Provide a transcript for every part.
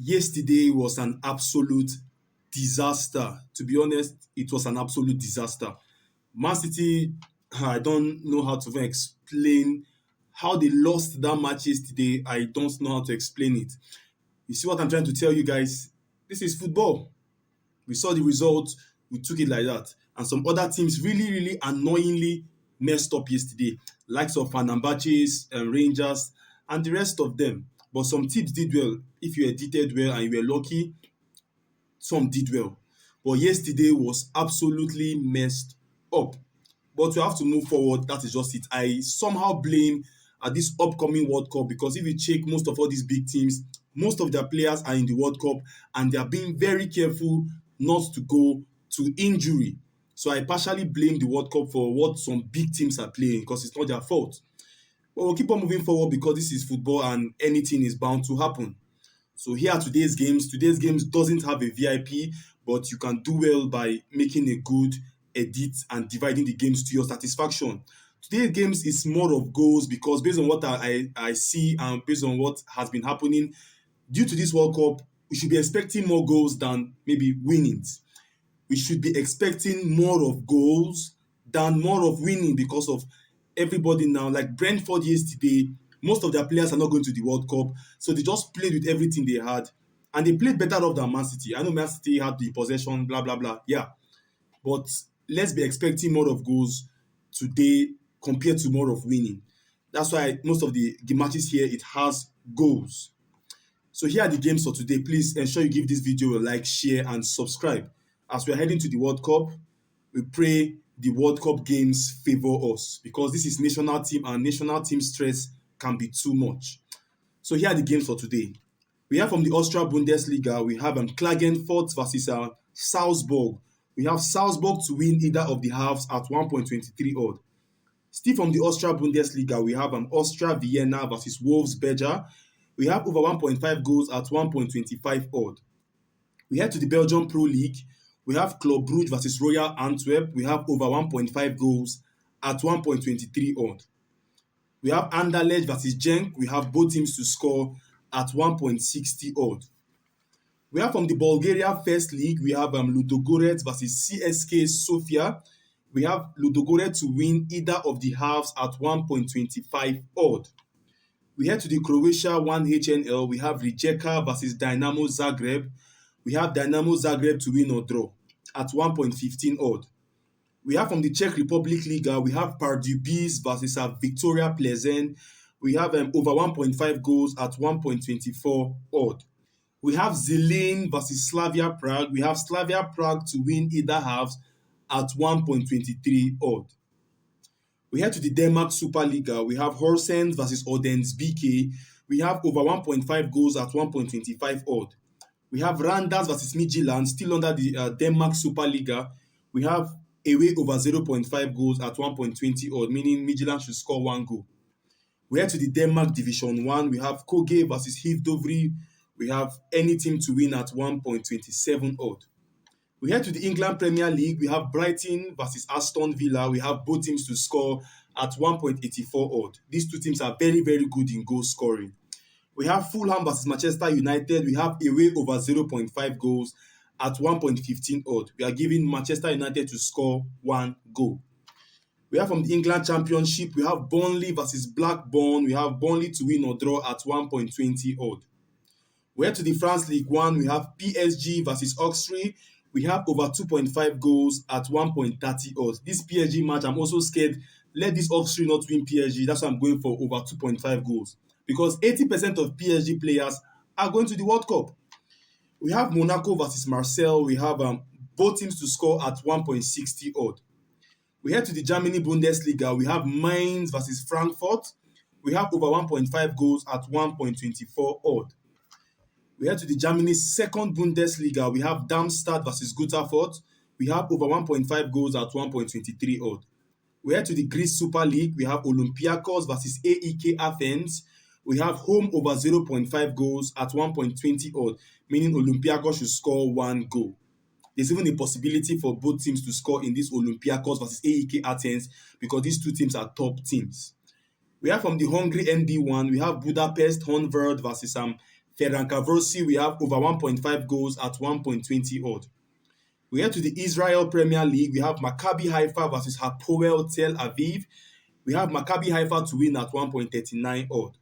Yesterday was an absolute disaster. To be honest, it was an absolute disaster. Man City, I don't know how to even explain how they lost that match yesterday. I don't know how to explain it. You see what I'm trying to tell you guys? This is football. We saw the result, we took it like that. And some other teams really, really annoyingly messed up yesterday, likes of Fenerbahce's, Rangers, and the rest of them. But some teams did well. If you edited well and you were lucky, some did well. But yesterday was absolutely messed up. But we have to move forward. That is just it. I somehow blame this upcoming World Cup because if you check most of all these big teams, most of their players are in the World Cup and they are being very careful not to go to injury. So I partially blame the World Cup for what some big teams are playing because it's not their fault. But we'll keep on moving forward because this is football and anything is bound to happen. So here are today's games. Today's games doesn't have a VIP, but you can do well by making a good edit and dividing the games to your satisfaction. Today's games is more of goals because based on what I see and based on what has been happening, due to this World Cup, we should be expecting more goals than maybe winnings. We should be expecting more of goals than more of winning because of everybody now. Like Brentford yesterday, most of their players are not going to the World Cup, so they just played with everything they had, and they played better off than Man City. I know Man City had the possession, blah blah blah. Yeah, but let's be expecting more of goals today compared to more of winning. That's why most of the matches here it has goals. So here are the games for today. Please ensure you give this video a like, share, and subscribe. As we are heading to the World Cup, we pray the World Cup games favor us because this is national team and national team stress can be too much. So here are the games for today. We have from the Austria Bundesliga, we have Klagenfurt versus Salzburg. We have Salzburg to win either of the halves at 1.23 odd. Still from the Austria Bundesliga, we have Austria Vienna versus Wolfsberger. We have over 1.5 goals at 1.25 odd. We head to the Belgian Pro League. We have Club Brugge versus Royal Antwerp. We have over 1.5 goals at 1.23 odd. We have Anderlecht versus Genk. We have both teams to score at 1.60 odd. We have from the Bulgaria First League, we have Ludogorets versus CSK Sofia. We have Ludogorets to win either of the halves at 1.25 odd. We head to the Croatia 1HNL. We have Rijeka versus Dynamo Zagreb. We have Dynamo Zagreb to win or draw at 1.15 odd. We have from the Czech Republic Liga, we have Pardubice versus Victoria Pleasant. We have over 1.5 goals at 1.24 odd. We have Zelin versus Slavia Prague. We have Slavia Prague to win either halves at 1.23 odd. We head to the Denmark Superliga. We have Horsens versus Odense BK. We have over 1.5 goals at 1.25 odd. We have Randers versus Midtjylland, still under the Denmark Superliga. We have away over 0.5 goals at 1.20 odd, meaning Midtjylland should score one goal. We head to the Denmark Division 1. We have Koge versus Hivdovre. We have any team to win at 1.27 odd. We head to the England Premier League. We have Brighton versus Aston Villa. We have both teams to score at 1.84 odd. These two teams are very, very good in goal scoring. We have Fulham versus Manchester United. We have away over 0.5 goals at 1.15 odd. We are giving Manchester United to score one goal. We have from the England Championship, we have Burnley versus Blackburn. We have Burnley to win or draw at 1.20 odd. We head to the France League 1. We have PSG versus Auxerre. We have over 2.5 goals at 1.30 odds. This PSG match, I'm also scared. Let this Auxerre not win PSG. That's why I'm going for over 2.5 goals. Because 80% of PSG players are going to the World Cup. We have Monaco versus Marseille. We have both teams to score at 1.60 odd. We head to the Germany Bundesliga. We have Mainz versus Frankfurt. We have over 1.5 goals at 1.24 odd. We head to the Germany's second Bundesliga. We have Darmstadt versus Gutterfurt. We have over 1.5 goals at 1.23 odd. We head to the Greece Super League. We have Olympiacos versus AEK Athens. We have home over 0.5 goals at 1.20 odd, meaning Olympiacos should score one goal. There's even a possibility for both teams to score in this Olympiacos versus AEK Athens because these two teams are top teams. We have from the Hungary ND1, we have Budapest Honved versus Ferencvarosi, we have over 1.5 goals at 1.20 odd. We head to the Israel Premier League. We have Maccabi Haifa versus Hapoel Tel Aviv. We have Maccabi Haifa to win at 1.39 odd.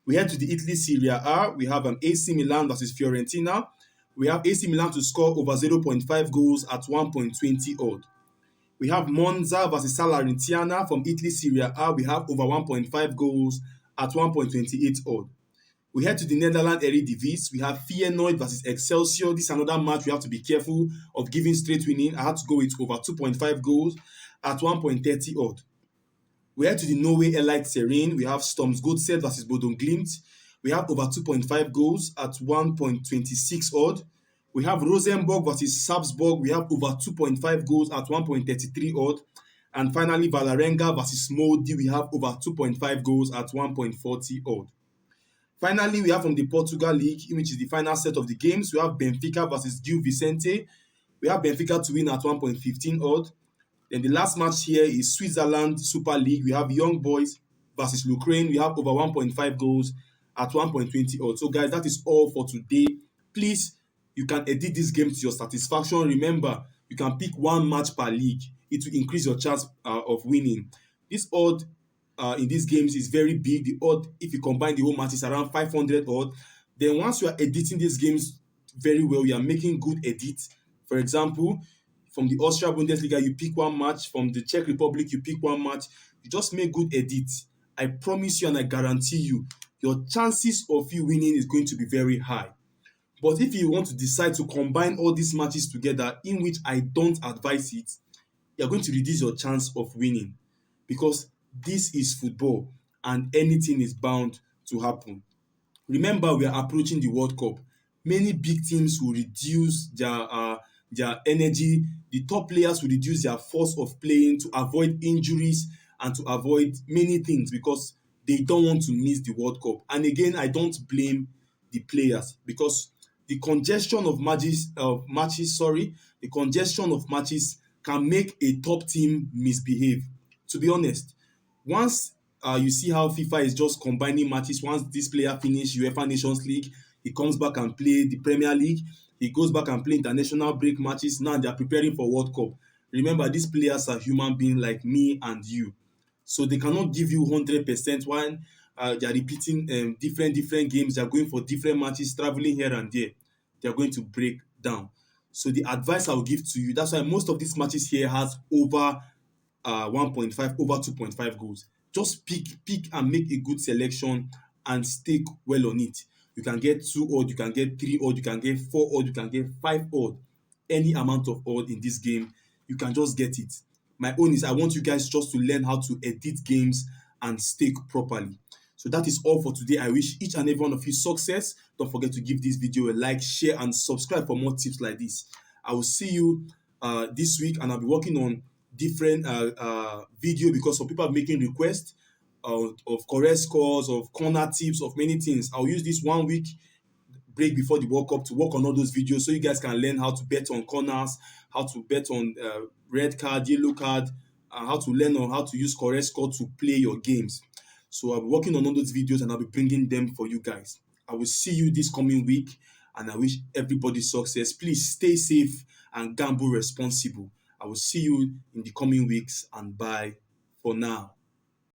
We head to the Italy Serie A. We have AC Milan versus Fiorentina. We have AC Milan to score over 0.5 goals at 1.20 odd. We have Monza versus Salernitana from Italy Serie A. We have over 1.5 goals at 1.28 odd. We head to the Netherlands Eredivisie. We have Feyenoord versus Excelsior. This is another match we have to be careful of giving straight winning. I had to go with over 2.5 goals at 1.30 odd. We head to the Norway Elite Serene. We have Storms Godset versus Bodø Glimt. We have over 2.5 goals at 1.26 odd. We have Rosenborg versus Salzburg. We have over 2.5 goals at 1.33 odd. And finally, Vålerenga versus Molde. We have over 2.5 goals at 1.40 odd. Finally, we have from the Portugal League, which is the final set of the games. We have Benfica versus Gil Vicente. We have Benfica to win at 1.15 odd. Then the last match here is Switzerland Super League. We have Young Boys versus Ukraine. We have over 1.5 goals at 1.20 odd. So guys, that is all for today. Please, you can edit this game to your satisfaction. Remember, you can pick one match per league. It will increase your chance of winning. This odd in these games is very big. The odd, if you combine the whole match, is around 500 odd. Then once you are editing these games very well, you are making good edits. For example, from the Austria Bundesliga, you pick one match. From the Czech Republic, you pick one match. You just make good edits. I promise you and I guarantee you, your chances of you winning is going to be very high. But if you want to decide to combine all these matches together, in which I don't advise it, you're going to reduce your chance of winning. Because this is football and anything is bound to happen. Remember, we are approaching the World Cup. Many big teams will reduce their energy. The top players will reduce their force of playing to avoid injuries and to avoid many things because they don't want to miss the World Cup. And again, I don't blame the players because the congestion of matches, the congestion of matches can make a top team misbehave. To be honest, once you see how FIFA is just combining matches, once this player finish UEFA Nations League, he comes back and play the Premier League, he goes back and play international break matches. Now they are preparing for World Cup. Remember, these players are human beings like me and you. So they cannot give you 100% when they are repeating different games. They are going for different matches, traveling here and there. They are going to break down. So the advice I will give to you, that's why most of these matches here has over 1.5, over 2.5 goals. Just pick and make a good selection and stick well on it. You can get 2 odd, you can get 3 odd, you can get 4 odd, you can get 5 odd. Any amount of odd in this game, you can just get it. My own is I want you guys just to learn how to edit games and stake properly. So that is all for today. I wish each and every one of you success. Don't forget to give this video a like, share, and subscribe for more tips like this. I will see you this week, and I'll be working on different video because some people are making requests of correct scores, of corner tips, of many things. I'll use this 1 week break before the World Cup to work on all those videos so you guys can learn how to bet on corners, how to bet on red card, yellow card, and how to learn on how to use correct score to play your games. So I'll be working on all those videos and I'll be bringing them for you guys. I will see you this coming week and I wish everybody success. Please stay safe and gamble responsible. I will see you in the coming weeks and bye for now.